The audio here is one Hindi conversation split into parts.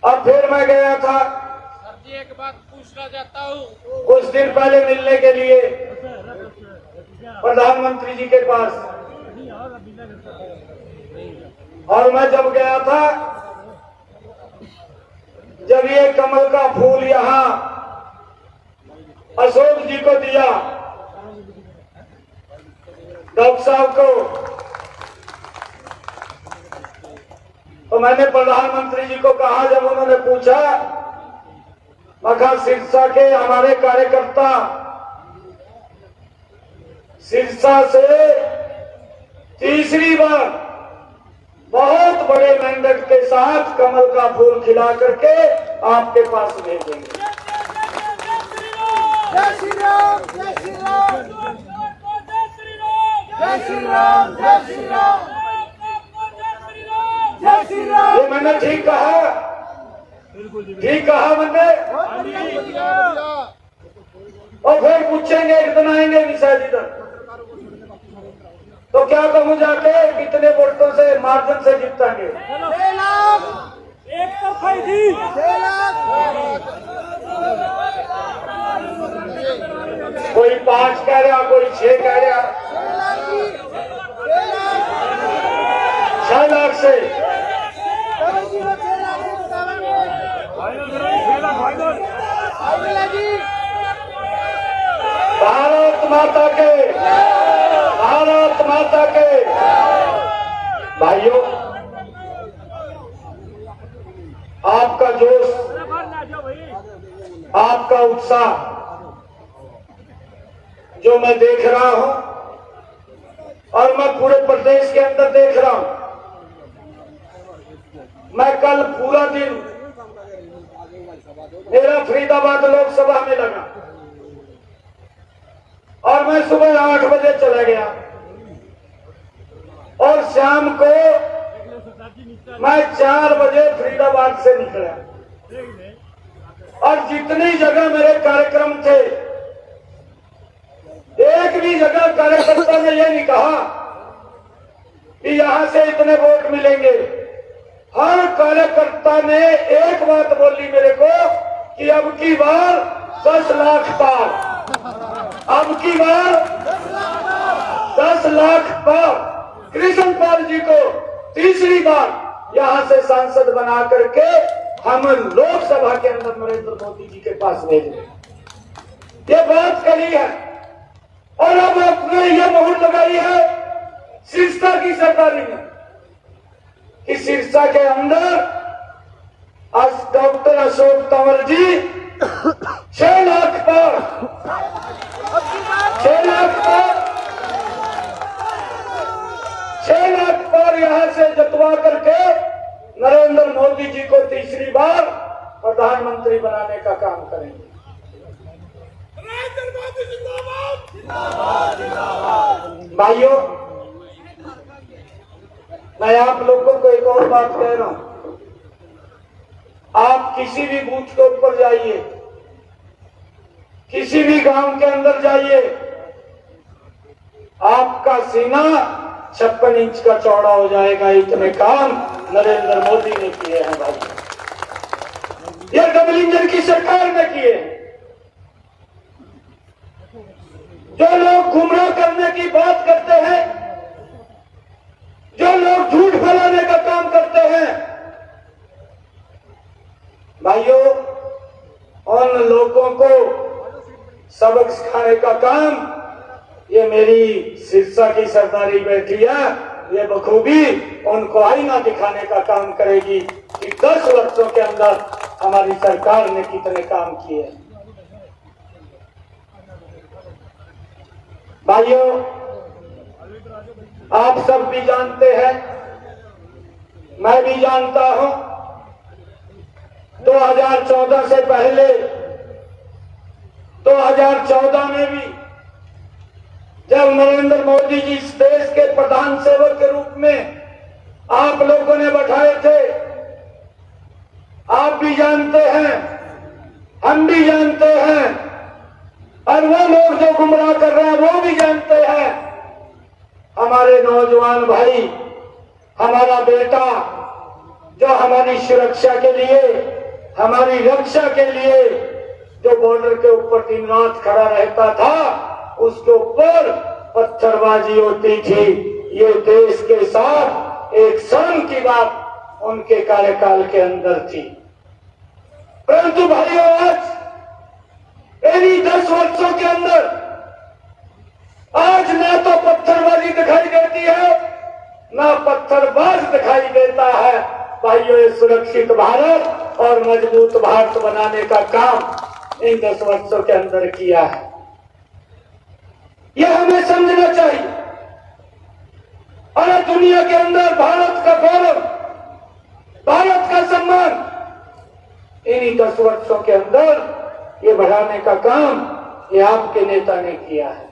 अब फिर मैं गया था सर जी, एक बात पूछना चाहता हूँ। कुछ दिन पहले मिलने के लिए प्रधानमंत्री जी के पास, और मैं जब गया था, जब ये कमल का फूल यहाँ अशोक जी को दिया, डॉक्टर साहब को, तो मैंने प्रधानमंत्री जी को कहा, जब उन्होंने पूछा, मखा सिरसा के हमारे कार्यकर्ता सिरसा से तीसरी बार बहुत बड़े मेंढक के साथ कमल का फूल खिला करके आपके पास भेजेंगे। जय श्री राम, जय श्री राम, जय श्री राम, जय श्री राम, जय श्री राम। ये मैंने ठीक कहा, ठीक कहा मैंने। और फिर पूछेंगे कितना आएंगे विशाल इधर, तो क्या कहूँ जाके, कितने वोटों से मार्जिन से जीतेंगे? 6 लाख, एक तो खैदी 6 लाख, कोई 5 कह रहा, कोई 6 कह रहा। 6 लाख से भारत माता के, भारत माता के। भाइयों, आपका जोश, आपका उत्साह जो मैं देख रहा हूं, और मैं पूरे प्रदेश के अंदर देख रहा हूं। मैं कल पूरा दिन मेरा फरीदाबाद लोकसभा में लगा, और मैं सुबह 8 बजे चला गया, और शाम को मैं 4 बजे फरीदाबाद से निकला, और जितनी जगह मेरे कार्यक्रम थे, एक भी जगह कार्यकर्ता ने यह नहीं कहा कि यहां से इतने वोट मिलेंगे। हर कार्यकर्ता ने एक बात बोली मेरे को कि अब की बार 10 लाख पार, अब की बार 10 लाख पार। कृष्णपाल जी को तीसरी बार यहां से सांसद बना करके हम लोकसभा के अंदर नरेंद्र मोदी जी के पास भेजे, ये बात कही है। और अब आपने ये मोहर लगाई है सिरसा की सरकारी में कि सिरसा के अंदर आज डॉक्टर अशोक तंवर जी 6 लाख पर, 6 लाख पर, 6 लाख पर यहां से जतवा करके नरेंद्र मोदी जी को तीसरी बार प्रधानमंत्री बनाने का काम करेंगे। भाइयों, मैं आप लोगों को एक और बात कह रहा हूं, आप किसी भी बूथ के ऊपर जाइए, किसी भी गांव के अंदर जाइए, आपका सीना 56 इंच का चौड़ा हो जाएगा। इतने काम नरेंद्र मोदी ने किए हैं भाई, ये डबल इंजन की सरकार ने किए हैं। जो लोग गुमराह करने की बात करते हैं, जो लोग झूठ फैलाने का काम करते हैं, भाइयों, उन लोगों को सबक सिखाने का काम ये मेरी सिरसा की सरदारी बैठी है, ये बखूबी उनको आईना दिखाने का काम करेगी कि 10 वर्षों के अंदर हमारी सरकार ने कितने काम किए। भाइयों, आप सब भी जानते हैं, मैं भी जानता हूं, 2014 से पहले 2014 में भी जब नरेंद्र मोदी जी इस देश के प्रधान सेवक के रूप में आप लोगों ने बैठाए थे, आप भी जानते हैं, हम भी जानते हैं, और वो लोग जो गुमराह कर रहे हैं वो भी जानते हैं। हमारे नौजवान भाई, हमारा बेटा जो हमारी सुरक्षा के लिए, हमारी रक्षा के लिए जो बॉर्डर के ऊपर दिन रात खड़ा रहता था, उसके ऊपर पत्थरबाजी होती थी। ये देश के साथ एक शर्म की बात उनके कार्यकाल के अंदर थी। परंतु भाइयों, आज इन्हीं 10 वर्षों के अंदर आज ना तो पत्थरबाजी दिखाई देती है, ना पत्थरबाज दिखाई देता है। भाइयों, ये सुरक्षित भारत और मजबूत भारत बनाने का काम इन 10 वर्षों के अंदर किया है। यह हमें समझना चाहिए। और दुनिया के अंदर भारत का गौरव, भारत का सम्मान इन्हीं 10 वर्षों के अंदर ये बढ़ाने का काम ये आपके नेता ने किया है।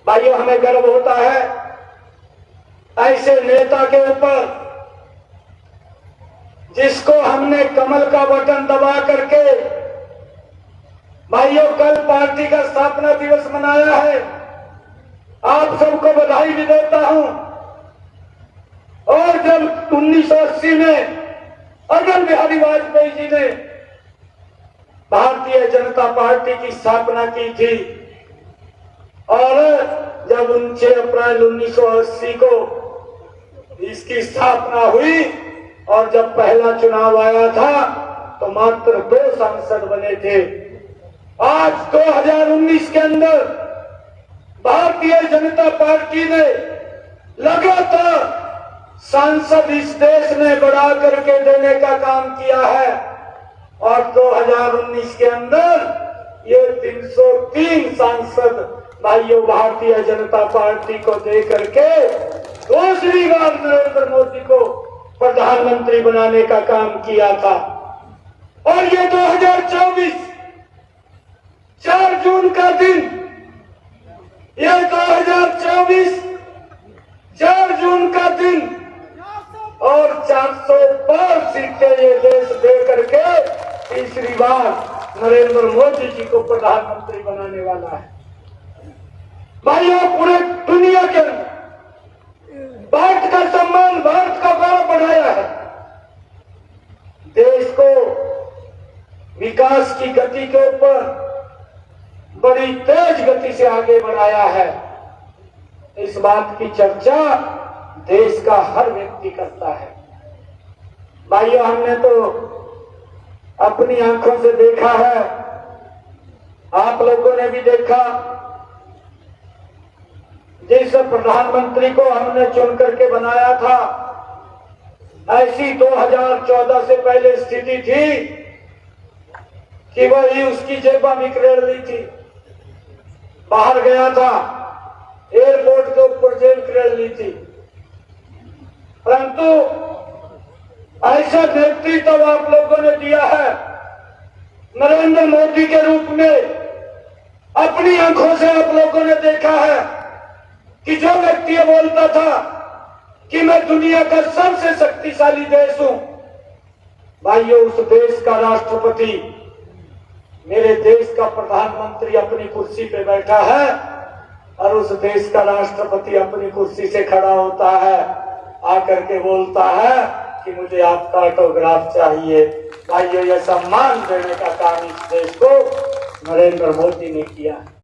भाइयों, हमें गर्व होता है ऐसे नेता के ऊपर जिसको हमने कमल का बटन दबा करके, भाइयों, कल पार्टी का स्थापना दिवस मनाया है। आप सबको बधाई भी देता हूं। और जब 1980 में अटल बिहारी वाजपेयी जी ने भारतीय जनता पार्टी की स्थापना की थी और जब 6 अप्रैल 1980 को इसकी स्थापना हुई और जब पहला चुनाव आया था तो मात्र 2 सांसद बने थे। आज 2019 के अंदर भारतीय जनता पार्टी ने लगातार सांसद इस देश ने बढ़ा करके देने का काम किया है और 2019 के अंदर ये 303 सांसद भाइयों भारतीय जनता पार्टी को दे करके दूसरी बार नरेंद्र मोदी को प्रधानमंत्री बनाने का काम किया था। और ये 2024 4 जून का दिन, ये 2024 4 जून का दिन और 400 पार सीटें ये देश दे करके तीसरी बार नरेंद्र मोदी जी को प्रधानमंत्री बनाने वाला है। भाइयों, पूरे दुनिया के अंदर भारत का सम्मान, भारत का गौरव बढ़ाया है। देश को विकास की गति के ऊपर बड़ी तेज गति से आगे बढ़ाया है। इस बात की चर्चा देश का हर व्यक्ति करता है। भाइयों, हमने तो अपनी आंखों से देखा है, आप लोगों ने भी देखा, जिस प्रधानमंत्री को हमने चुन करके बनाया था, ऐसी 2014 से पहले स्थिति थी कि वही उसकी जेबा बिखरेड़ ली थी। बाहर गया था, एयरपोर्ट के ऊपर जेब बिखरेड़ ली थी। परंतु ऐसा नेतृत्व आप लोगों ने दिया है नरेंद्र मोदी के रूप में। अपनी आंखों से आप लोगों ने देखा है कि जो व्यक्ति ये बोलता था कि मैं दुनिया का सबसे शक्तिशाली देश हूं, भाइयों, उस देश का राष्ट्रपति, मेरे देश का प्रधानमंत्री अपनी कुर्सी पे बैठा है और उस देश का राष्ट्रपति अपनी कुर्सी से खड़ा होता है, आकर के बोलता है कि मुझे आपका ऑटोग्राफ चाहिए। भाइयों, यह सम्मान देने का काम इस देश को नरेंद्र मोदी ने किया।